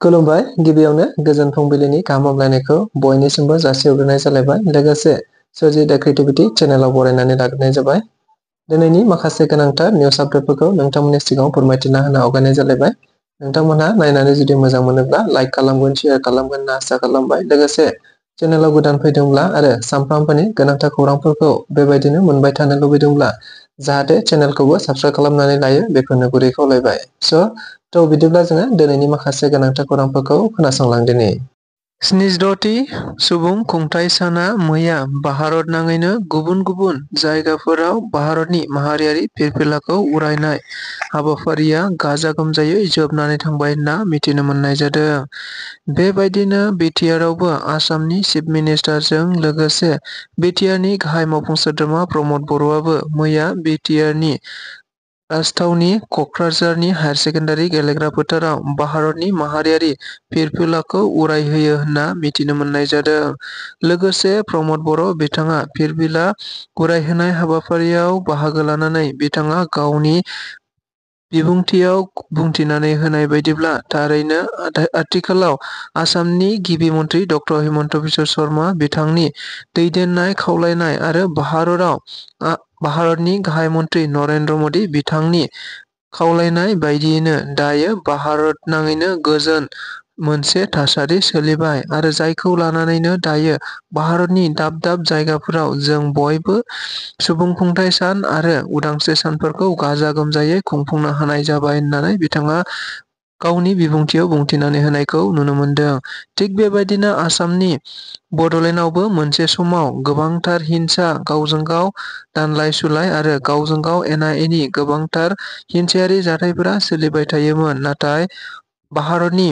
खुलुमबाय। गिबियावनो गोजोन फुंबिलिनि गाहाम हामलायनायखौ बयनिसिमबो जासिहरग्रोनाय जालायबाय। लोगोसे सोरजि दा क्रिएटिभिटी चेनेलाव बरायनानै लाग्रोनाय जाबाय। दिनैनि माखासे गोनांथार निउस आपडेटफोरखौ नोंथांमोननि सिगाङाव फोरमायथिना होनो आवगायनाय जालायबाय। नोंथांमोनहा नायनानै जुदि मोजां मोनोब्ला लाइक खालामगोन, शेयार खालामगोन होनना आसा खालामबाय। लोगोसे चेनेलाव गोदान फैदोंब्ला आरो सानफ्रामबोनि गोनांथार खौरांफोरखौ बेबायदिनो मोनबाय थानो लुबैदोंब्ला जाहाथे चेनेलखौबो साबस्क्राइब खालामनानै लायो, बेखौनो गुरै खावलायबाय। बिदिब्ला जोङो दिनैनि माखासे गोनांथार खौरांफोरखौ खोनासंलांदिनि। 76थि सुबुं खुंथाइ साना मैया भारत नाङैनो गुबुन गुबुन जायगाफोराव भारतनि माहारियारि फिरफिलाखौ उरायनाय हाबाफारिया गाजा गोमजायै जोबनानै थांबाय होनना मिथिनो मोननाय जादों। बेबायदिनो बिटिआरआवबो आसामनि चिफ मिनिस्टारजों लोगोसे बिटिआरनि गाहाय मावफुं सोद्रोमा प्रमद बर'आबो मैया बिटिआरनि राजथावनि क'क्राझारनि हायार सेकेन्डारि गेलेग्रा फोथाराव भारतनि माहारियारि फिरफिलाखौ उरायहोयो होनना मिथिनो मोननाय जादों। लोगोसे प्रमद बर' बिथाङा फिरफिला उरायहोनाय हाबाफारियाव बाहागो लानानै बिथाङा गावनि बिबुंथियाव बुंथिनानै होनाय बायदिब्ला थारैनो आथिखालाव आसामनि गिबि मन्थ्रि डक्टर हिमन्त बिश्व शर्मा बिथांनि दैदेननाय खावलायनाय आरो भारतनि गाहाय मन्थ्रि नरेन्द्र मदि बिथांनि खावलायनाय बायदियैनो दायो भारत नाङैनो गोजोन मोनसे थासारि सोलिबाय आरो जायखौ लानानैनो दायो भारतनि दाब दाब जायगाफोराव जों बयबो सुबुं खुंथाइ सान आरो उदांस्रि सानफोरखौ गाजा गोमजायै खुंफुंनो हानाय जाबाय होननानै बिथाङा गावनि बिबुंथियाव बुंथिनानै होनायखौ नुनो मोनदों। थिग बेबायदिनो आसामनि बड'लेण्डआवबो मोनसे समाव गोबांथार हिंसा, गावजों गाव दानलाय सुलाय आरो गावजों गाव एना एनि गोबांथार हिंसायारि जाथायफोरा सोलिबाय थायोमोन। नाथाय भारतनि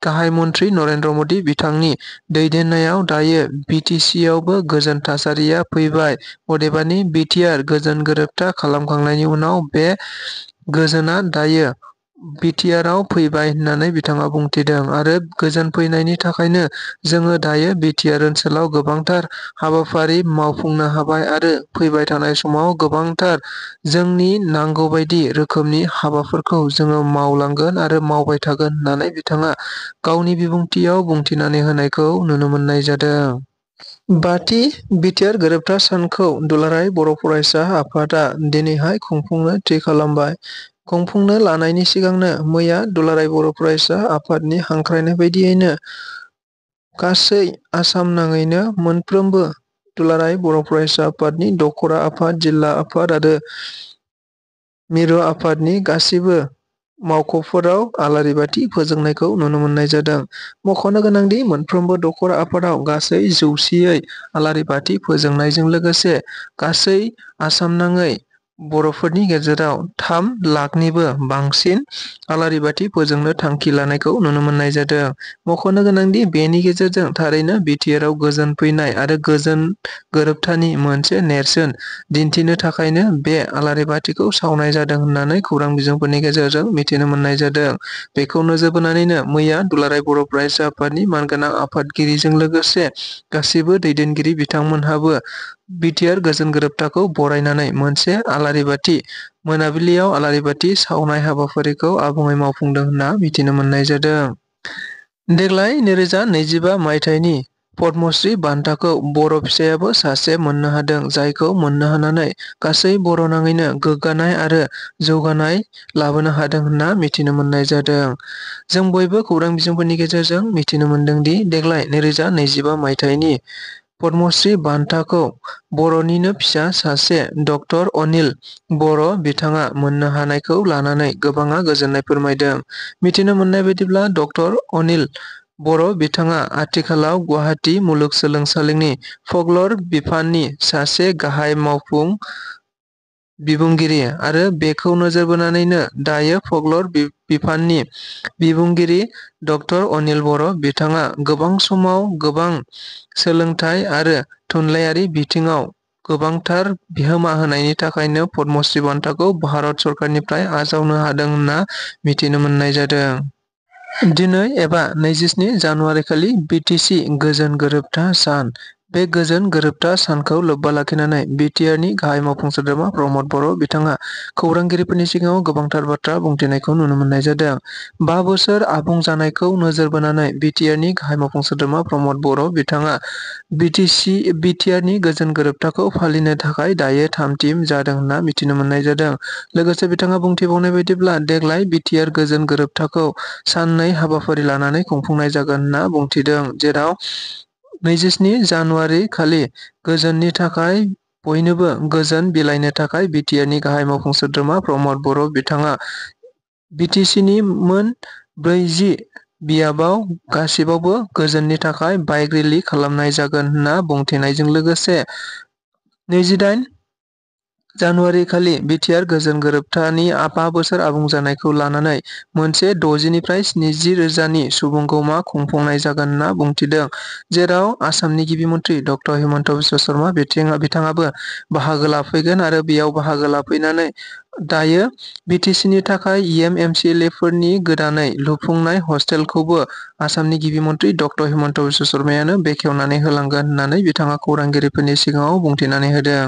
गाहाय मन्थ्रि नरेन्द्र मदि बिथांनि दैदेननायाव दायो बिटिसिआवबो गोजोन थासारिया फैबाय। अदेबानि बिटिआर गोजोन गोरोबथा खालामखांनायनि उनाव बे गोजोना दायो बिटिआरआव फैबाय होननानै बिथाङा बुंथिदों आरो गोजोन फैनायनि थाखायनो जोङो दायो बिटिआर ओनसोलाव गोबांथार हाबाफारि मावफुंनो हाबाय आरो फैबाय थानाय समाव गोबांथार जोंनि नांगौबायदि रोखोमनि हाबाफोरखौ जोङो मावलांगोन आरो मावबाय थागोन होननानै बिथाङा गावनि बिबुंथियाव बुंथिनानै होनायखौ नुनो मोननाय जादों। 5थि बिटिआर गोरोबथा सानखौ दुलाराय बर' फरायसा आफादा दिनैहाय खुंफुंनो थि खालामबाय। खुंफुंनो लानायनि सिगांनो मैया दुलाराय बर' फरायसा आफादनि हांख्रायनाय बायदियैनो गासै आसाम नाङैनो मोनफ्रोमबो दुलाराय बर' फरायसा आफादनि दखरा आफाद, जिल्ला आफाद आरो मिरु आफादनि गासिबो मावख'फोराव आलारि बाथि फोजोंनायखौ नुनो मोननाय जादों। मख'नो गोनांदि मोनफ्रोमबो दखरा आफादाव गासै 100यै आलारि बाथि फोजोंनायजों लोगोसे गासै आसाम नाङै बर'फोरनि गेजेराव 3 लाखनिबो बांसिन आलारि बाथि फोजोंनो थांखि लानायखौ नुनो मोननाय जादों। मख'नो गोनांदि बेनि गेजेरजों थारैनो बिटिआरआव गोजोन फैनाय आरो गोजोन गोरोबथानि मोनसे नेरसोन दिन्थिनो थाखायनो बे आलारि बाथिखौ सावनाय जादों होननानै खौरां बिजोंफोरनि गेजेरजों मिथिनो मोननाय जादों। बेखौ नोजोर बोनानैनो मैया दुलाराय बर' फरायसा आफादनि मानगोनां आफादगिरिजों लोगोसे गासिबो दैदेनगिरि बिथांमोनहाबो बिटिआर गोजोन गोरोबथाखौ बरायनानै मोनसे आलारि बाथि मोनाबिलियाव आलारि बाथि सावनाय हाबाफारिखौ आबुङै मावफुंदों होनना मिथिनो मोननाय जादों। देग्लाय 2025 मायथाइनि पद्मश्री बान्थाखौ बर' फिसायाबो सासे मोननो हादों, जायखौ मोननो हानानै गासै बर' नाङैनो गोग्गानाय आरो जौगानाय लाबोनो हादों होनना मिथिनो मोननाय जादों। जों बयबो खौरां बिजोंफोरनि गेजेरजों मिथिनो मोनदों दि देग्लाय 2025 मायथाइनि पद्मश्री बान्थाखौ बर'निनो फिसा सासे डक्टर अनिल बर' बिथाङा मोननो हानायखौ लानानै गोबाङा गोजोननाय फोरमायदों। मिथिनो मोननाय बायदिब्ला डक्टर अनिल बर' बिथाङा आथिखालाव गुवाहाटी मुलुगसोलोंसालिनि फकलर बिफाननि सासे गाहाय मावफुं बिबुंगिरि आरो बेखौ नोजोर बोनानैनो दायो फकलर बिफाननि बिबुंगिरि डक्टर अनिल बर' बिथाङा गोबां समाव गोबां सोलोंथाइ आरो थुनलाइयारि बिथिङाव गोबांथार बिहोमा होनायनि थाखायनो पद्मश्री बान्थाखौ भारत सरकारनिफ्राय आजावनो हादों होनना मिथिनो मोननाय जादों। दिनै एबा 27 जानुवारि खालि बिटिसि गोजोन गोरोबथा सान। बे गोजोन गोरोबथा सानखौ लोब्बा लाखिनानै बिटिआरनि गाहाय मावफुं सोद्रोमा प्रमद बर' बिथाङा खौरांगिरिफोरनि सिगाङाव गोबांथार बाथ्रा बुंथिनायखौ नुनो मोननाय जादों। 5 बोसोर आबुं जानायखौ नोजोर बोनानै बिटिआरनि गाहाय मावफुं सोद्रोमा प्रमद बर' बिथाङा बिटिआरनि गोजोन गोरोबथाखौ फालिनो थाखाय दायो थाम-थिम जादों होनना मिथिनो मोननाय जादों। लोगोसे बिथाङा बुंथिबावनाय बायदिब्ला देग्लाय बिटिआर गोजोन गोरोबथाखौ सान 2 हाबाफारि लानानै खुंफुंनाय जागोन होनना बुंथिदों। जेराव 27 जानुवारि खालि गोजोननि थाखाय बयनोबो गोजोन बिलाइनो थाखाय बिटिआरनि गाहाय मावफुं सोद्रोमा प्रमद बर' बिथाङा बिटिसिनि मोन 40 बियाबाव गासिबावबो गोजोननि थाखाय बाइक रेलि खालामनाय जागोन होनना बुंथिनायजों लोगोसे 28 जानुवारि खालि बिटिआर गोजोन गोरोबथानि 5 बोसोर आबुं जानायखौ लानानै मोनसे 60 निफ्राय 70 रोजानि सुबुंगौमा खुंफुंनाय जागोन होनना बुंथिदों। जेराव आसामनि गिबि मन्थ्रि ड हिमन्त बिश्व शर्मा बिथाङाबो बाहागो लाफैगोन आरो बेयाव बाहागो लाफैनानै दायो बिटिसिनि थाखाय एमएलएफोरनि गोदानै लुफुंनाय हस्टेलखौबो आसामनि गिबि मन्थ्रि ड हिमन्त बिश्व शर्मायानो बेखेवनानै होलांगोन होननानै बिथाङा खौरांगिरिफोरनि सिगाङाव बुंथिनानै होदों।